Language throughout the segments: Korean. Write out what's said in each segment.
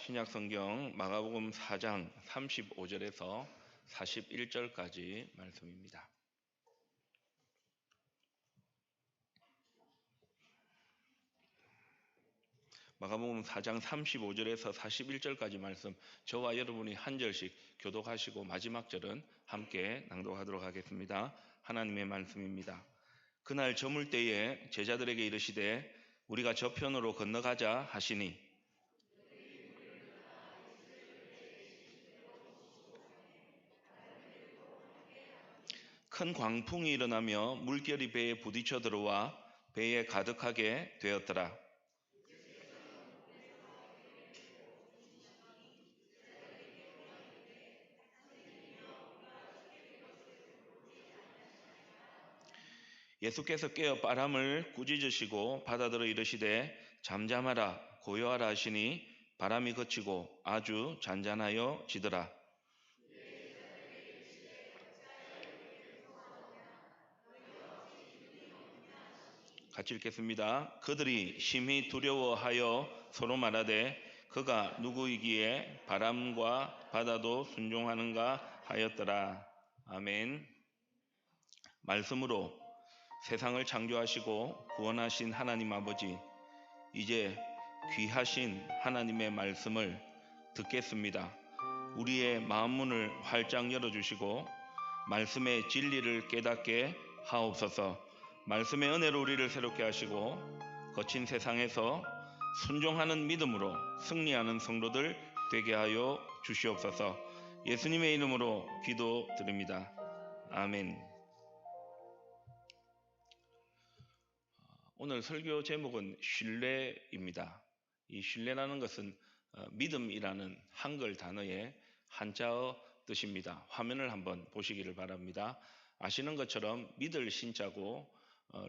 신약 성경 마가복음 4장 35절에서 41절까지 말씀입니다. 마가복음 4장 35절에서 41절까지 말씀, 저와 여러분이 한 절씩 교독하시고 마지막 절은 함께 낭독하도록 하겠습니다. 하나님의 말씀입니다. 그날 저물 때에 제자들에게 이르시되 우리가 저편으로 건너가자 하시니 큰 광풍이 일어나며 물결이 배에 부딪혀 들어와 배에 가득하게 되었더라. 예수께서 깨어 바람을 꾸짖으시고 바다더러 이르시되 잠잠하라 고요하라 하시니 바람이 그치고 아주 잔잔하여 지더라. 같이 읽겠습니다. 그들이 심히 두려워하여 서로 말하되 그가 누구이기에 바람과 바다도 순종하는가 하였더라. 아멘. 말씀으로 세상을 창조하시고 구원하신 하나님 아버지, 이제 귀하신 하나님의 말씀을 듣겠습니다. 우리의 마음 문을 활짝 열어주시고 말씀의 진리를 깨닫게 하옵소서. 말씀의 은혜로 우리를 새롭게 하시고 거친 세상에서 순종하는 믿음으로 승리하는 성도들 되게 하여 주시옵소서. 예수님의 이름으로 기도드립니다. 아멘. 오늘 설교 제목은 신뢰입니다. 이 신뢰라는 것은 믿음이라는 한글 단어의 한자어 뜻입니다. 화면을 한번 보시기를 바랍니다. 아시는 것처럼 믿을 신자고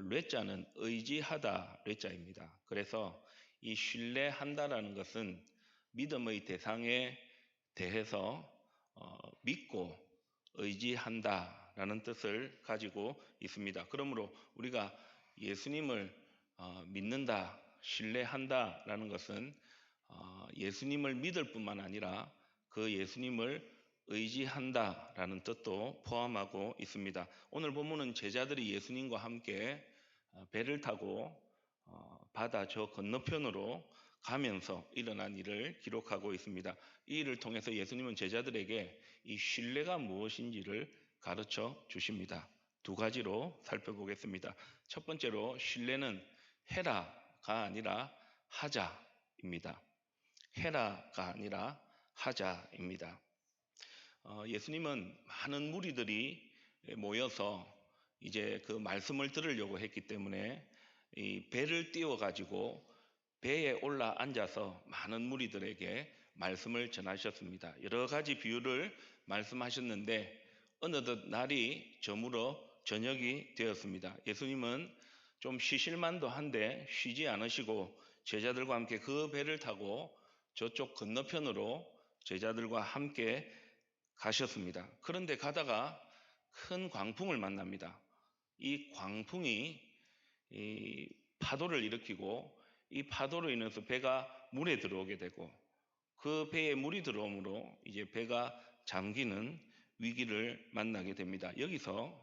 뢰자는 의지하다 뢰자입니다. 그래서 이 신뢰한다라는 것은 믿음의 대상에 대해서 믿고 의지한다라는 뜻을 가지고 있습니다. 그러므로 우리가 예수님을 믿는다, 신뢰한다라는 것은 예수님을 믿을 뿐만 아니라 그 예수님을 의지한다라는 뜻도 포함하고 있습니다. 오늘 본문은 제자들이 예수님과 함께 배를 타고 바다 저 건너편으로 가면서 일어난 일을 기록하고 있습니다. 이 일을 통해서 예수님은 제자들에게 이 신뢰가 무엇인지를 가르쳐 주십니다. 두 가지로 살펴보겠습니다. 첫 번째로 신뢰는 해라가 아니라 하자입니다. 해라가 아니라 하자입니다. 예수님은 많은 무리들이 모여서 이제 그 말씀을 들으려고 했기 때문에 이 배를 띄워가지고 배에 올라 앉아서 많은 무리들에게 말씀을 전하셨습니다. 여러 가지 비유를 말씀하셨는데 어느덧 날이 저물어 저녁이 되었습니다. 예수님은 좀 쉬실만도 한데 쉬지 않으시고 제자들과 함께 그 배를 타고 저쪽 건너편으로 제자들과 함께 가셨습니다. 그런데 가다가 큰 광풍을 만납니다. 이 광풍이 이 파도를 일으키고 이 파도로 인해서 배가 물에 들어오게 되고 그 배에 물이 들어오므로 이제 배가 잠기는 위기를 만나게 됩니다. 여기서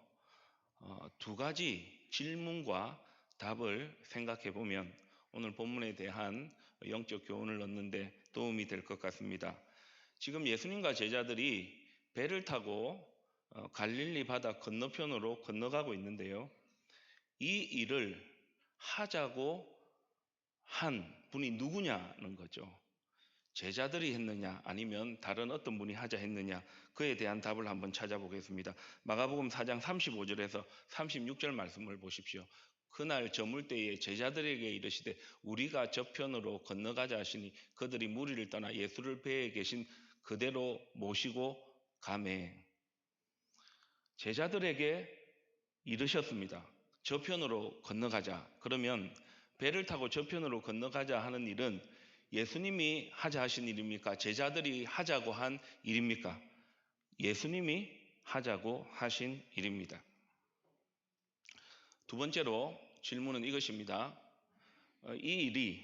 두 가지 질문과 답을 생각해 보면 오늘 본문에 대한 영적 교훈을 얻는데 도움이 될 것 같습니다. 지금 예수님과 제자들이 배를 타고 갈릴리 바다 건너편으로 건너가고 있는데요. 이 일을 하자고 한 분이 누구냐는 거죠. 제자들이 했느냐 아니면 다른 어떤 분이 하자 했느냐, 그에 대한 답을 한번 찾아보겠습니다. 마가복음 4장 35절에서 36절 말씀을 보십시오. 그날 저물 때에 제자들에게 이르시되 우리가 저편으로 건너가자 하시니 그들이 무리를 떠나 예수를 배에 계신 그대로 모시고 가매. 제자들에게 이르셨습니다. 저편으로 건너가자. 그러면 배를 타고 저편으로 건너가자 하는 일은 예수님이 하자 하신 일입니까? 제자들이 하자고 한 일입니까? 예수님이 하자고 하신 일입니다. 두 번째로 질문은 이것입니다. 이 일이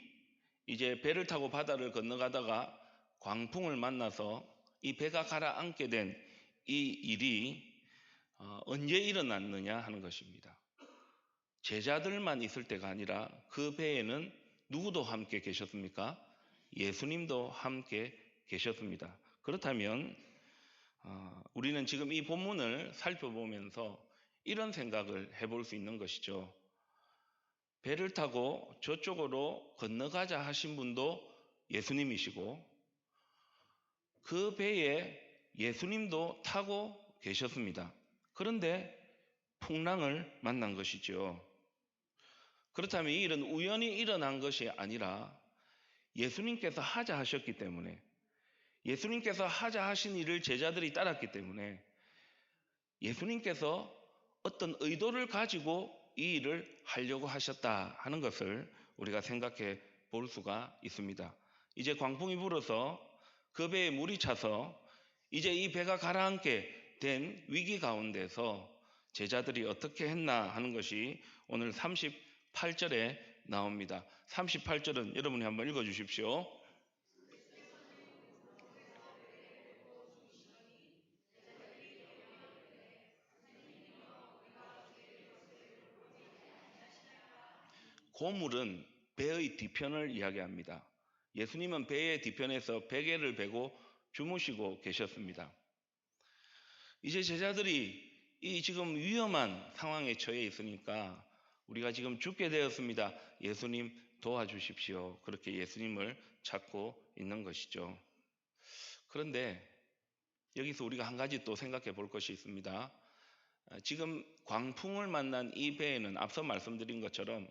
이제 배를 타고 바다를 건너가다가 광풍을 만나서 이 배가 가라앉게 된 이 일이 언제 일어났느냐 하는 것입니다. 제자들만 있을 때가 아니라 그 배에는 누구도 함께 계셨습니까? 예수님도 함께 계셨습니다. 그렇다면 우리는 지금 이 본문을 살펴보면서 이런 생각을 해볼 수 있는 것이죠. 배를 타고 저쪽으로 건너가자 하신 분도 예수님이시고 그 배에 예수님도 타고 계셨습니다. 그런데 풍랑을 만난 것이죠. 그렇다면 이 일은 우연히 일어난 것이 아니라 예수님께서 하자 하셨기 때문에, 예수님께서 하자 하신 일을 제자들이 따랐기 때문에 예수님께서 어떤 의도를 가지고 이 일을 하려고 하셨다 하는 것을 우리가 생각해 볼 수가 있습니다. 이제 광풍이 불어서 그 배에 물이 차서 이제 이 배가 가라앉게 된 위기 가운데서 제자들이 어떻게 했나 하는 것이 오늘 38절에 나옵니다. 38절은 여러분이 한번 읽어 주십시오. 고물은 배의 뒤편을 이야기합니다. 예수님은 배의 뒤편에서 베개를 베고 주무시고 계셨습니다. 이제 제자들이 이 지금 위험한 상황에 처해 있으니까 우리가 지금 죽게 되었습니다. 예수님 도와주십시오. 그렇게 예수님을 찾고 있는 것이죠. 그런데 여기서 우리가 한 가지 또 생각해 볼 것이 있습니다. 지금 광풍을 만난 이 배에는 앞서 말씀드린 것처럼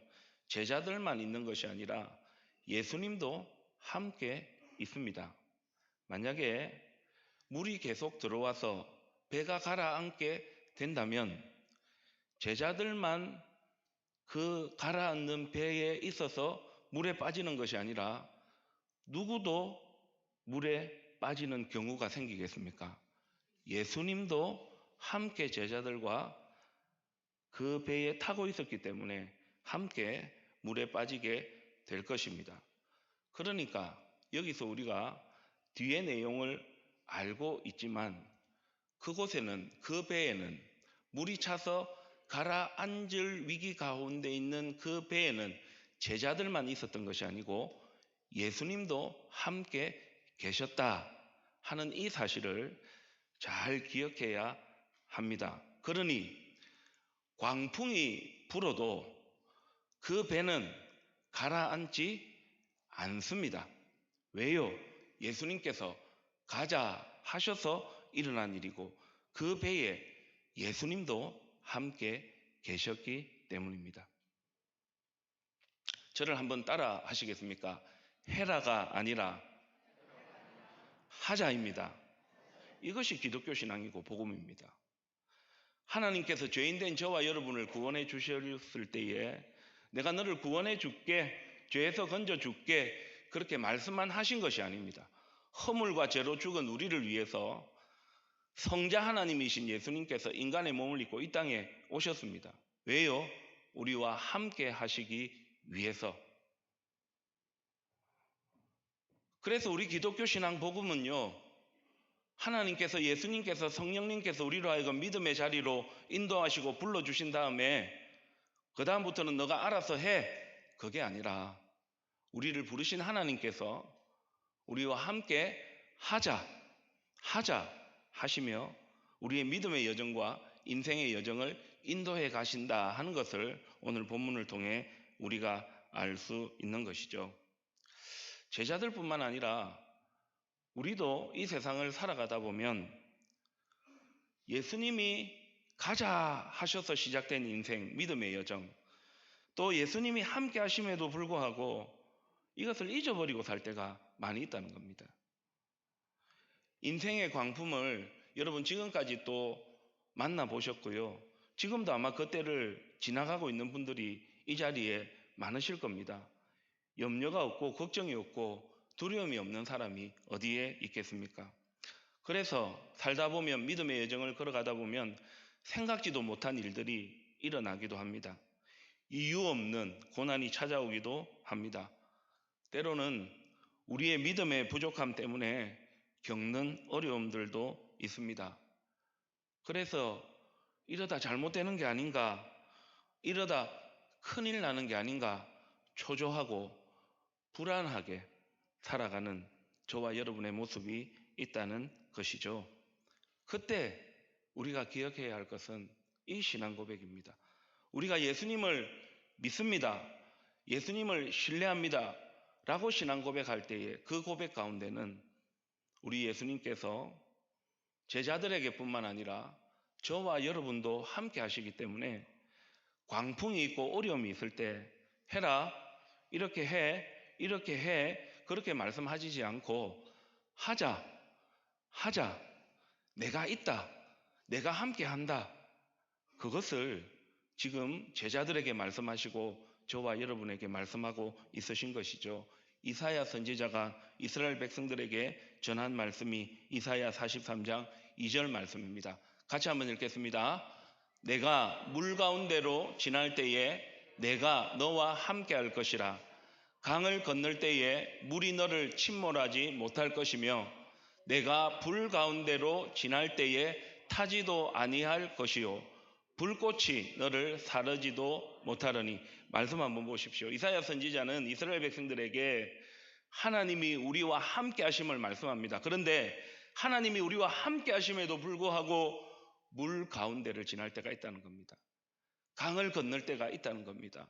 제자들만 있는 것이 아니라 예수님도 함께 있습니다. 만약에 물이 계속 들어와서 배가 가라앉게 된다면 제자들만 그 가라앉는 배에 있어서 물에 빠지는 것이 아니라 누구도 물에 빠지는 경우가 생기겠습니까? 예수님도 함께 제자들과 그 배에 타고 있었기 때문에 함께 물에 빠지게 될 것입니다. 그러니까 여기서 우리가 뒤의 내용을 알고 있지만 그곳에는, 그 배에는 물이 차서 가라앉을 위기 가운데 있는 그 배에는 제자들만 있었던 것이 아니고 예수님도 함께 계셨다 하는 이 사실을 잘 기억해야 합니다. 그러니 광풍이 불어도 그 배는 가라앉지 않습니다. 왜요? 예수님께서 가자 하셔서 일어난 일이고 그 배에 예수님도 함께 계셨기 때문입니다. 저를 한번 따라 하시겠습니까? 해라가 아니라 하자입니다. 이것이 기독교 신앙이고 복음입니다. 하나님께서 죄인된 저와 여러분을 구원해 주셨을 때에 내가 너를 구원해 줄게, 죄에서 건져 줄게 그렇게 말씀만 하신 것이 아닙니다. 허물과 죄로 죽은 우리를 위해서 성자 하나님이신 예수님께서 인간의 몸을 입고 이 땅에 오셨습니다. 왜요? 우리와 함께 하시기 위해서. 그래서 우리 기독교 신앙 복음은요, 하나님께서, 예수님께서, 성령님께서 우리로 하여금 믿음의 자리로 인도하시고 불러주신 다음에 그 다음부터는 너가 알아서 해, 그게 아니라 우리를 부르신 하나님께서 우리와 함께 하자 하시며 우리의 믿음의 여정과 인생의 여정을 인도해 가신다 하는 것을 오늘 본문을 통해 우리가 알 수 있는 것이죠. 제자들뿐만 아니라 우리도 이 세상을 살아가다 보면 예수님이 가자 하셔서 시작된 인생, 믿음의 여정, 또 예수님이 함께 하심에도 불구하고 이것을 잊어버리고 살 때가 많이 있다는 겁니다. 인생의 광품을 여러분 지금까지 또 만나보셨고요. 지금도 아마 그때를 지나가고 있는 분들이 이 자리에 많으실 겁니다. 염려가 없고 걱정이 없고 두려움이 없는 사람이 어디에 있겠습니까? 그래서 살다 보면, 믿음의 여정을 걸어가다 보면 생각지도 못한 일들이 일어나기도 합니다. 이유 없는 고난이 찾아오기도 합니다. 때로는 우리의 믿음의 부족함 때문에 겪는 어려움들도 있습니다. 그래서 이러다 잘못되는 게 아닌가, 이러다 큰일 나는 게 아닌가 초조하고 불안하게 살아가는 저와 여러분의 모습이 있다는 것이죠. 그때 우리가 기억해야 할 것은 이 신앙 고백입니다. 우리가 예수님을 믿습니다. 예수님을 신뢰합니다. 라고 신앙 고백할 때에 그 고백 가운데는 우리 예수님께서 제자들에게 뿐만 아니라 저와 여러분도 함께 하시기 때문에 광풍이 있고 어려움이 있을 때 해라, 이렇게 해, 이렇게 해, 그렇게 말씀하시지 않고 하자, 내가 있다, 내가 함께 한다. 그것을 지금 제자들에게 말씀하시고 저와 여러분에게 말씀하고 있으신 것이죠. 이사야 선지자가 이스라엘 백성들에게 전한 말씀이 이사야 43장 2절 말씀입니다. 같이 한번 읽겠습니다. 내가 물 가운데로 지날 때에 내가 너와 함께 할 것이라. 강을 건널 때에 물이 너를 침몰하지 못할 것이며 내가 불 가운데로 지날 때에 타지도 아니할 것이요 불꽃이 너를 사르지도 못하려니. 말씀 한번 보십시오. 이사야 선지자는 이스라엘 백성들에게 하나님이 우리와 함께 하심을 말씀합니다. 그런데 하나님이 우리와 함께 하심에도 불구하고 물 가운데를 지날 때가 있다는 겁니다. 강을 건널 때가 있다는 겁니다.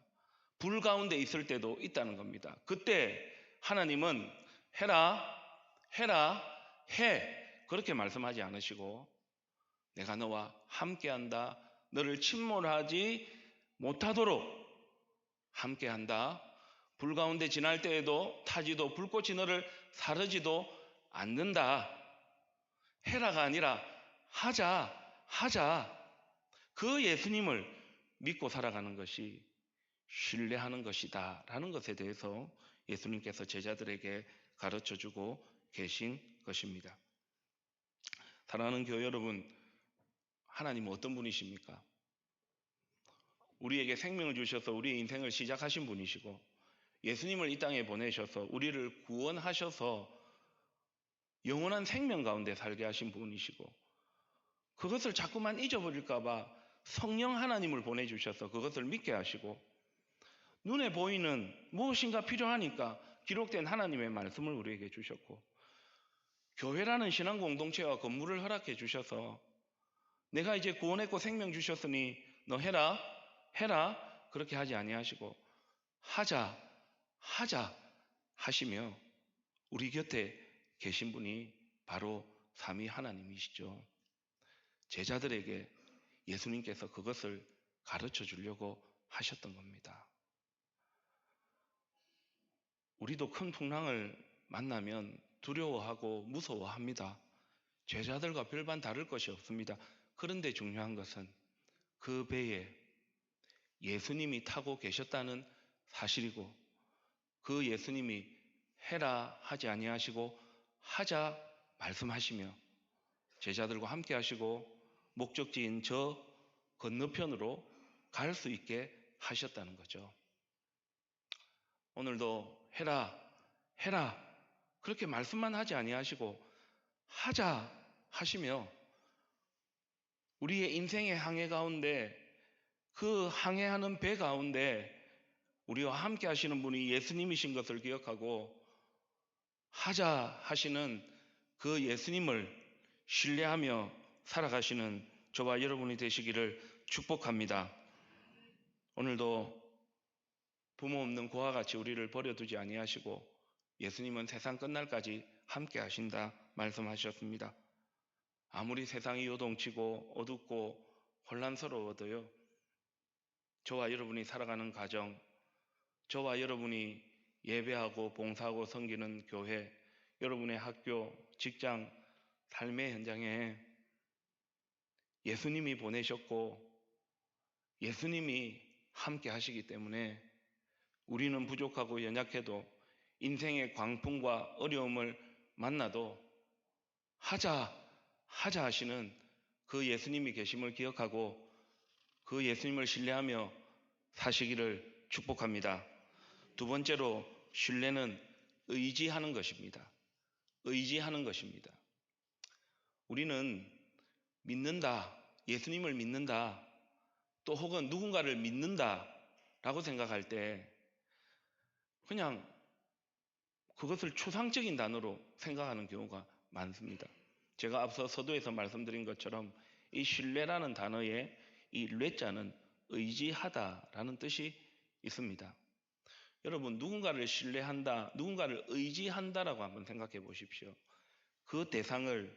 불 가운데 있을 때도 있다는 겁니다. 그때 하나님은 해라, 해, 그렇게 말씀하지 않으시고 내가 너와 함께한다, 너를 침몰하지 못하도록 함께한다, 불 가운데 지날 때에도 타지도 불꽃이 너를 사르지도 않는다. 해라가 아니라 하자. 그 예수님을 믿고 살아가는 것이 신뢰하는 것이다 라는 것에 대해서 예수님께서 제자들에게 가르쳐주고 계신 것입니다. 사랑하는 교회 여러분, 하나님은 어떤 분이십니까? 우리에게 생명을 주셔서 우리의 인생을 시작하신 분이시고 예수님을 이 땅에 보내셔서 우리를 구원하셔서 영원한 생명 가운데 살게 하신 분이시고 그것을 자꾸만 잊어버릴까 봐 성령 하나님을 보내주셔서 그것을 믿게 하시고 눈에 보이는 무엇인가 필요하니까 기록된 하나님의 말씀을 우리에게 주셨고 교회라는 신앙 공동체와 건물을 허락해 주셔서 내가 이제 구원했고 생명 주셨으니 너 해라 그렇게 하지 아니하시고 하자 하시며 우리 곁에 계신 분이 바로 삼위 하나님이시죠. 제자들에게 예수님께서 그것을 가르쳐 주려고 하셨던 겁니다. 우리도 큰 풍랑을 만나면 두려워하고 무서워합니다. 제자들과 별반 다를 것이 없습니다. 그런데 중요한 것은 그 배에 예수님이 타고 계셨다는 사실이고 그 예수님이 해라 하지 아니하시고 하자 말씀하시며 제자들과 함께 하시고 목적지인 저 건너편으로 갈 수 있게 하셨다는 거죠. 오늘도 해라 그렇게 말씀만 하지 아니하시고 하자 하시며 우리의 인생의 항해 가운데 그 항해하는 배 가운데 우리와 함께 하시는 분이 예수님이신 것을 기억하고 하자 하시는 그 예수님을 신뢰하며 살아가시는 저와 여러분이 되시기를 축복합니다. 오늘도 부모 없는 고아 같이 우리를 버려두지 아니하시고 예수님은 세상 끝날까지 함께 하신다 말씀하셨습니다. 아무리 세상이 요동치고 어둡고 혼란스러워도요, 저와 여러분이 살아가는 가정, 저와 여러분이 예배하고 봉사하고 섬기는 교회, 여러분의 학교, 직장, 삶의 현장에 예수님이 보내셨고 예수님이 함께 하시기 때문에 우리는 부족하고 연약해도 인생의 광풍과 어려움을 만나도 하자 하시는 그 예수님이 계심을 기억하고 그 예수님을 신뢰하며 사시기를 축복합니다. 두 번째로 신뢰는 의지하는 것입니다. 의지하는 것입니다. 우리는 믿는다, 예수님을 믿는다, 또 혹은 누군가를 믿는다라고 생각할 때 그냥 그것을 추상적인 단어로 생각하는 경우가 많습니다. 제가 앞서 서두에서 말씀드린 것처럼 이 신뢰라는 단어의 이 뢰자는 의지하다라는 뜻이 있습니다. 여러분, 누군가를 신뢰한다, 누군가를 의지한다라고 한번 생각해 보십시오. 그 대상을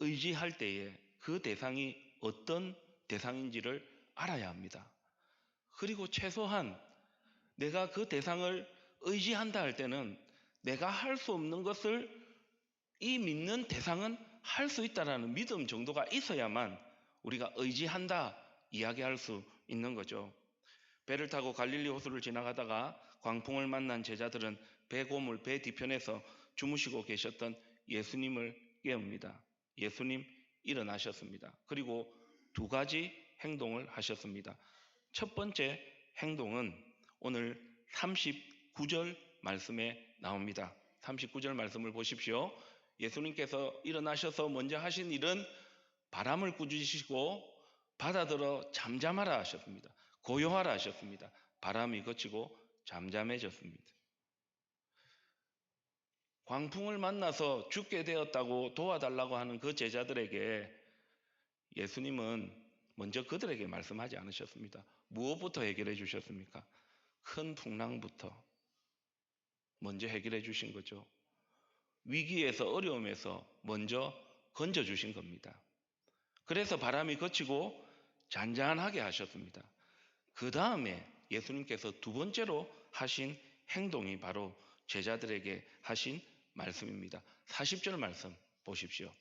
의지할 때에 그 대상이 어떤 대상인지를 알아야 합니다. 그리고 최소한 내가 그 대상을 의지한다 할 때는 내가 할 수 없는 것을 이 믿는 대상은 할 수 있다라는 믿음 정도가 있어야만 우리가 의지한다 이야기할 수 있는 거죠. 배를 타고 갈릴리 호수를 지나가다가 광풍을 만난 제자들은 배 고물 배 뒤편에서 주무시고 계셨던 예수님을 깨웁니다. 예수님 일어나셨습니다. 그리고 두 가지 행동을 하셨습니다. 첫 번째 행동은 오늘 39절 말씀에 나옵니다. 39절 말씀을 보십시오. 예수님께서 일어나셔서 먼저 하신 일은 바람을 꾸짖으시고 바다들어 잠잠하라 하셨습니다. 고요하라 하셨습니다. 바람이 그치고 잠잠해졌습니다. 광풍을 만나서 죽게 되었다고 도와달라고 하는 그 제자들에게 예수님은 먼저 그들에게 말씀하지 않으셨습니다. 무엇부터 해결해 주셨습니까? 큰 풍랑부터 먼저 해결해 주신 거죠. 위기에서 어려움에서 먼저 건져 주신 겁니다. 그래서 바람이 그치고 잔잔하게 하셨습니다. 그 다음에 예수님께서 두 번째로 하신 행동이 바로 제자들에게 하신 말씀입니다. 40절 말씀 보십시오.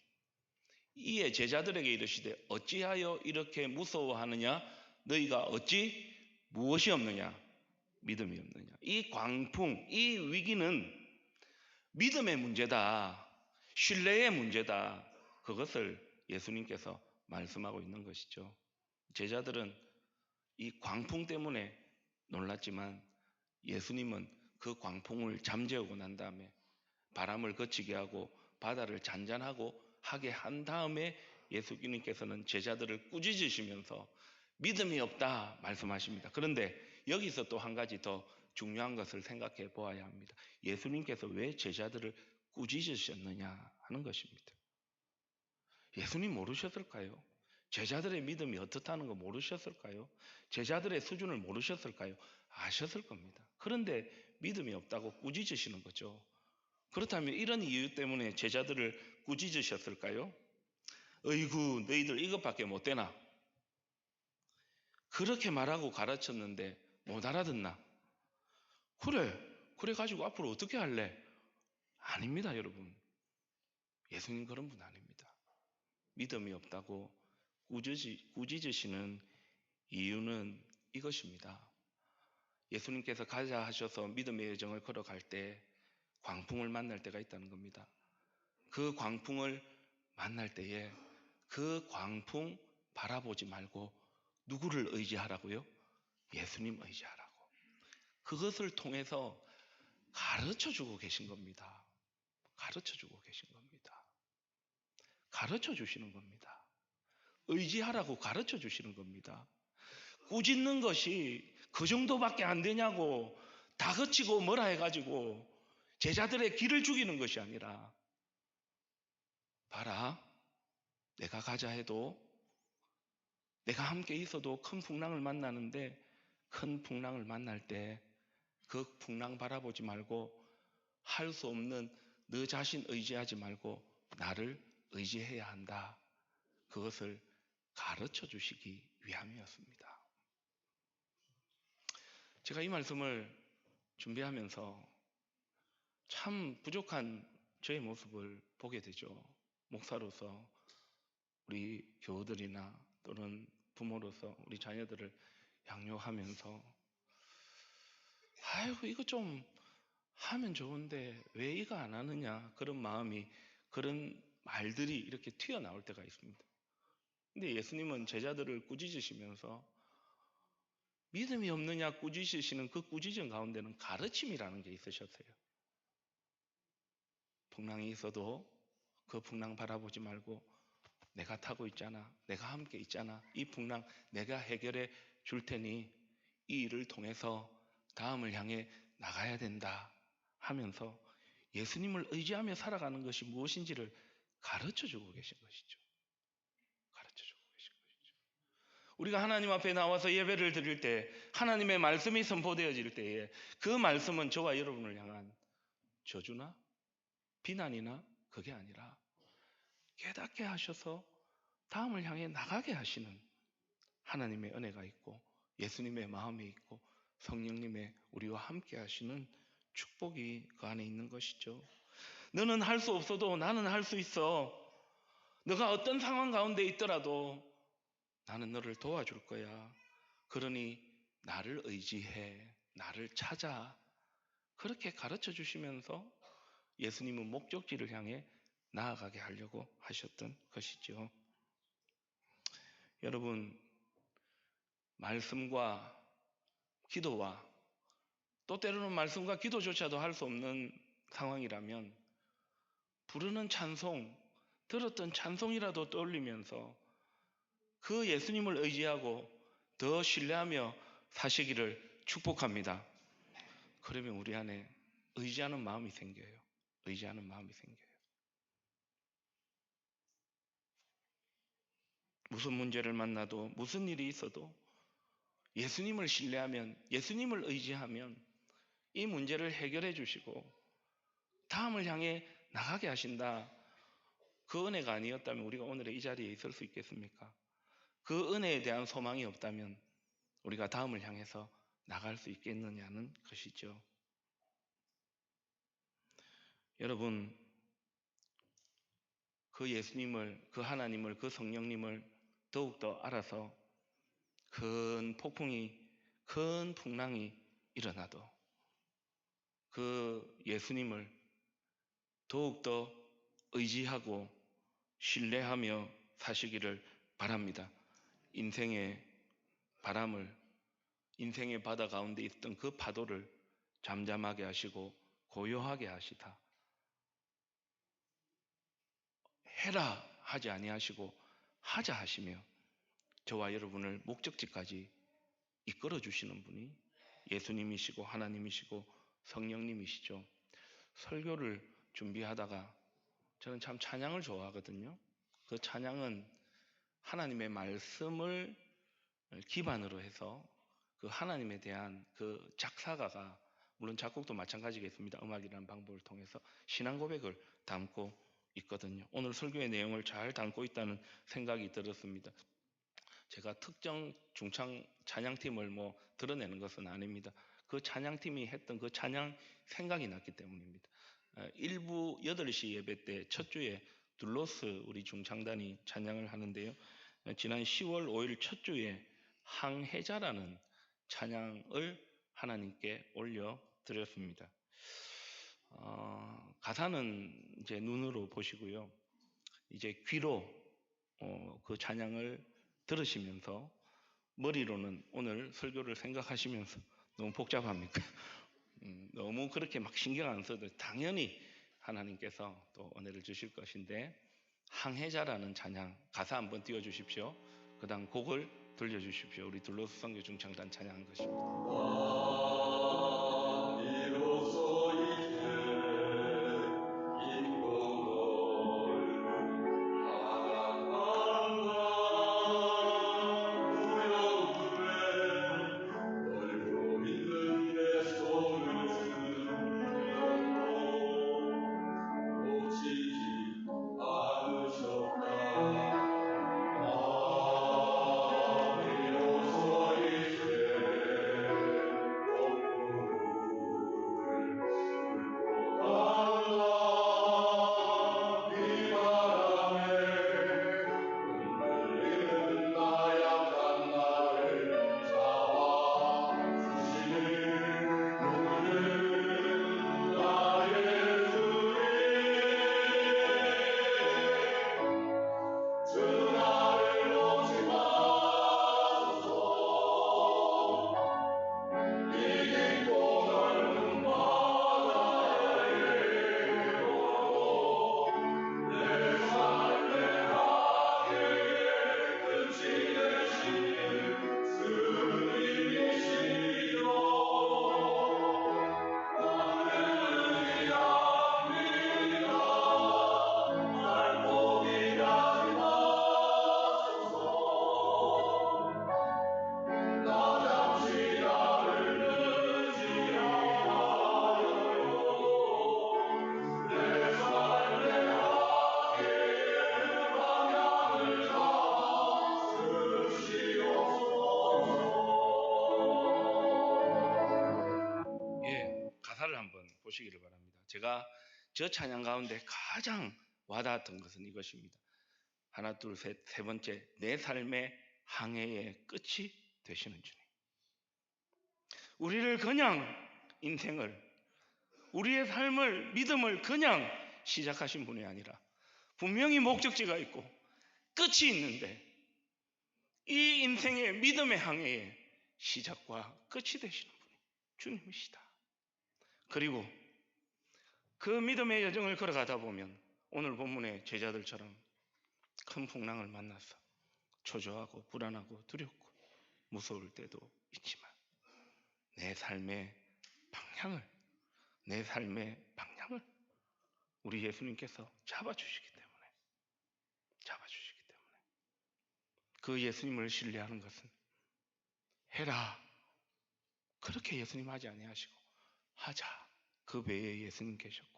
이에 제자들에게 이르시되 어찌하여 이렇게 무서워하느냐? 너희가 어찌 무엇이 없느냐? 믿음이 없느냐? 이 광풍, 이 위기는 믿음의 문제다. 신뢰의 문제다. 그것을 예수님께서 말씀하고 있는 것이죠. 제자들은 이 광풍 때문에 놀랐지만 예수님은 그 광풍을 잠재우고 난 다음에 바람을 그치게 하고 바다를 잔잔하고 하게 한 다음에 예수님께서는 제자들을 꾸짖으시면서 믿음이 없다 말씀하십니다. 그런데 여기서 또 한 가지 더 중요한 것을 생각해 보아야 합니다. 예수님께서 왜 제자들을 꾸짖으셨느냐 하는 것입니다. 예수님 모르셨을까요? 제자들의 믿음이 어떻다는 거 모르셨을까요? 제자들의 수준을 모르셨을까요? 아셨을 겁니다. 그런데 믿음이 없다고 꾸짖으시는 거죠. 그렇다면 이런 이유 때문에 제자들을 꾸짖으셨을까요? 어이구 너희들 이것밖에 못 되나? 그렇게 말하고 가르쳤는데 못 알아듣나? 그래 가지고 앞으로 어떻게 할래? 아닙니다, 여러분. 예수님 그런 분 아닙니다. 믿음이 없다고 꾸짖으시는 이유는 이것입니다. 예수님께서 가자 하셔서 믿음의 여정을 걸어갈 때 광풍을 만날 때가 있다는 겁니다. 그 광풍을 만날 때에 그 광풍 바라보지 말고 누구를 의지하라고요? 예수님 의지하라고. 그것을 통해서 가르쳐주고 계신 겁니다. 가르쳐주고 계신 겁니다. 가르쳐 주시는 겁니다. 의지하라고 가르쳐 주시는 겁니다. 꾸짖는 것이 그 정도밖에 안 되냐고 다 거치고 뭐라 해가지고 제자들의 길을 죽이는 것이 아니라 봐라, 내가 가자 해도 내가 함께 있어도 큰 풍랑을 만나는데 큰 풍랑을 만날 때 그 풍랑 바라보지 말고 할 수 없는 너 자신 의지하지 말고 나를 의지해야 한다. 그것을 가르쳐 주시기 위함이었습니다. 제가 이 말씀을 준비하면서 참 부족한 저의 모습을 보게 되죠. 목사로서 우리 교우들이나 또는 부모로서 우리 자녀들을 양육하면서 아이고 이거 좀 하면 좋은데 왜 이거 안 하느냐 그런 마음이 그런 말들이 이렇게 튀어나올 때가 있습니다. 근데 예수님은 제자들을 꾸짖으시면서 믿음이 없느냐 꾸짖으시는 그 꾸짖음 가운데는 가르침이라는 게 있으셨어요. 풍랑이 있어도 그 풍랑 바라보지 말고 내가 타고 있잖아, 내가 함께 있잖아, 이 풍랑 내가 해결해 줄 테니 이 일을 통해서 다음을 향해 나가야 된다 하면서 예수님을 의지하며 살아가는 것이 무엇인지를 가르쳐주고 계신 것이죠. 가르쳐주고 계신 것이죠. 우리가 하나님 앞에 나와서 예배를 드릴 때 하나님의 말씀이 선포되어질 때에 그 말씀은 저와 여러분을 향한 저주나 비난이나 그게 아니라 깨닫게 하셔서 다음을 향해 나가게 하시는 하나님의 은혜가 있고 예수님의 마음이 있고 성령님의 우리와 함께 하시는 축복이 그 안에 있는 것이죠. 너는 할 수 없어도 나는 할 수 있어. 너가 어떤 상황 가운데 있더라도 나는 너를 도와줄 거야. 그러니 나를 의지해. 나를 찾아. 그렇게 가르쳐 주시면서 예수님은 목적지를 향해 나아가게 하려고 하셨던 것이죠. 여러분, 말씀과 기도와 또 때로는 말씀과 기도조차도 할 수 없는 상황이라면 부르는 찬송, 들었던 찬송이라도 떠올리면서 그 예수님을 의지하고 더 신뢰하며 사시기를 축복합니다. 그러면 우리 안에 의지하는 마음이 생겨요. 의지하는 마음이 생겨요. 무슨 문제를 만나도 무슨 일이 있어도 예수님을 신뢰하면, 예수님을 의지하면 이 문제를 해결해 주시고 다음을 향해 나가게 하신다. 그 은혜가 아니었다면 우리가 오늘의 이 자리에 있을 수 있겠습니까? 그 은혜에 대한 소망이 없다면 우리가 다음을 향해서 나갈 수 있겠느냐는 것이죠. 여러분, 그 예수님을, 그 하나님을, 그 성령님을 더욱더 알아서 큰 폭풍이, 큰 풍랑이 일어나도 그 예수님을 더욱더 의지하고 신뢰하며 사시기를 바랍니다. 인생의 바람을, 인생의 바다 가운데 있던 그 파도를 잠잠하게 하시고 고요하게 하시다. 해라 하지 아니하시고 하자 하시며 저와 여러분을 목적지까지 이끌어 주시는 분이 예수님이시고 하나님이시고 성령님이시죠. 설교를 준비하다가 저는 참 찬양을 좋아하거든요. 그 찬양은 하나님의 말씀을 기반으로 해서 그 하나님에 대한 그 작사가가, 물론 작곡도 마찬가지겠습니다. 음악이라는 방법을 통해서 신앙 고백을 담고 있거든요. 오늘 설교의 내용을 잘 담고 있다는 생각이 들었습니다. 제가 특정 중창 찬양팀을 드러내는 것은 아닙니다. 그 찬양팀이 했던 그 찬양 생각이 났기 때문입니다. 일부 8시 예배 때 첫 주에 둘로스 우리 중창단이 찬양을 하는데요. 지난 10월 5일 첫 주에 항해자라는 찬양을 하나님께 올려드렸습니다. 가사는 이제 눈으로 보시고요. 이제 귀로 그 찬양을 들으시면서 머리로는 오늘 설교를 생각하시면서 너무 복잡합니까? 너무 그렇게 막 신경 안 써도 당연히 하나님께서 또 은혜를 주실 것인데 항해자라는 찬양 가사 한번 띄워주십시오. 그 다음 곡을 들려주십시오. 우리 둘로스 선교 중창단 찬양한 것입니다. 제가 저 찬양 가운데 가장 와닿았던 것은 이것입니다. 하나, 둘, 셋, 세 번째, 내 삶의 항해의 끝이 되시는 주님. 우리를 그냥 인생을, 우리의 삶을, 믿음을 그냥 시작하신 분이 아니라 분명히 목적지가 있고 끝이 있는데 이 인생의 믿음의 항해의 시작과 끝이 되시는 분이 주님이시다. 그리고 그 믿음의 여정을 걸어가다 보면 오늘 본문의 제자들처럼 큰 풍랑을 만나서 초조하고 불안하고 두렵고 무서울 때도 있지만 내 삶의 방향을 우리 예수님께서 잡아주시기 때문에 그 예수님을 신뢰하는 것은 해라 그렇게 예수님 하지 아니하시고 하자 그 배에 예수님 계셨고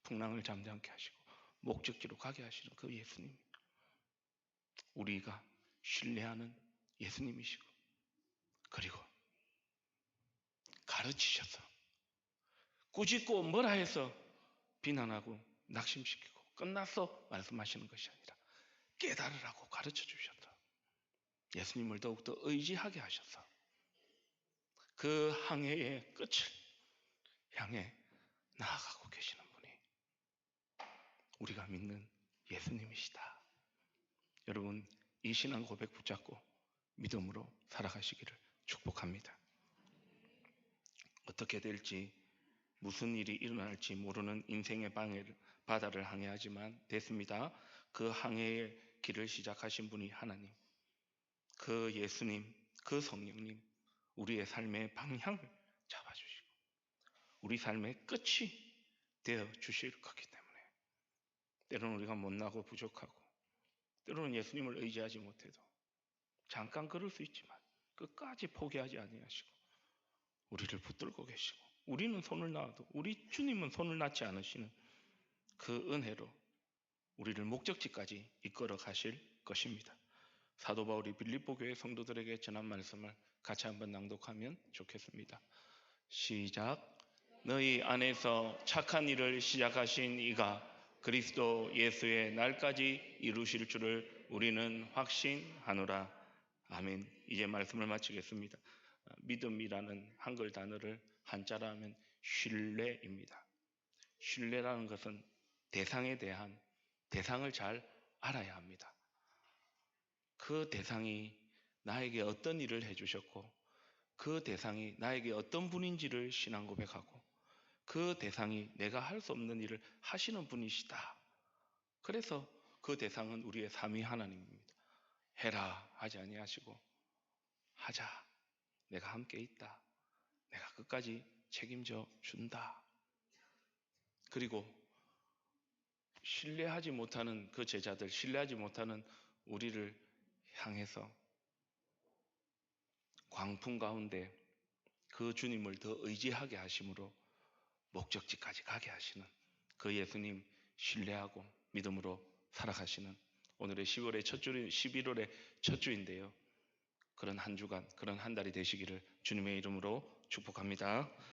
풍랑을 잠잠케 하시고 목적지로 가게 하시는 그 예수님, 우리가 신뢰하는 예수님이시고 그리고 가르치셔서 꾸짖고 뭐라 해서 비난하고 낙심시키고 끝났어 말씀하시는 것이 아니라 깨달으라고 가르쳐 주셔서 예수님을 더욱더 의지하게 하셔서 그 항해의 끝을 향해 나아가고 계시는 분이 우리가 믿는 예수님이시다. 여러분, 이 신앙 고백 붙잡고 믿음으로 살아가시기를 축복합니다. 어떻게 될지 무슨 일이 일어날지 모르는 인생의 바다를 항해하지만 됐습니다. 그 항해의 길을 시작하신 분이 하나님, 그 예수님, 그 성령님, 우리의 삶의 방향을 잡아주시고 우리 삶의 끝이 되어 주실 거기 때문에 때로는 우리가 못나고 부족하고 때로는 예수님을 의지하지 못해도 잠깐 그럴 수 있지만 끝까지 포기하지 아니하시고 우리를 붙들고 계시고 우리는 손을 놔도 우리 주님은 손을 놔지 않으시는 그 은혜로 우리를 목적지까지 이끌어 가실 것입니다. 사도 바울이 빌립보 교회 성도들에게 전한 말씀을 같이 한번 낭독하면 좋겠습니다. 시작. 너희 안에서 착한 일을 시작하신 이가 그리스도 예수의 날까지 이루실 줄을 우리는 확신하노라. 아멘. 이제 말씀을 마치겠습니다. 믿음이라는 한글 단어를 한자로 하면 신뢰입니다. 신뢰라는 것은 대상에 대한 대상을 잘 알아야 합니다. 그 대상이 나에게 어떤 일을 해주셨고 그 대상이 나에게 어떤 분인지를 신앙 고백하고 그 대상이 내가 할 수 없는 일을 하시는 분이시다. 그래서 그 대상은 우리의 삼위 하나님입니다. 해라 하지 아니하시고 하자. 내가 함께 있다. 내가 끝까지 책임져 준다. 그리고 신뢰하지 못하는 그 제자들, 신뢰하지 못하는 우리를 향해서 광풍 가운데 그 주님을 더 의지하게 하심으로 목적지까지 가게 하시는 그 예수님 신뢰하고 믿음으로 살아가시는 오늘의 11월의 첫 주인데요. 그런 한 주간, 그런 한 달이 되시기를 주님의 이름으로 축복합니다.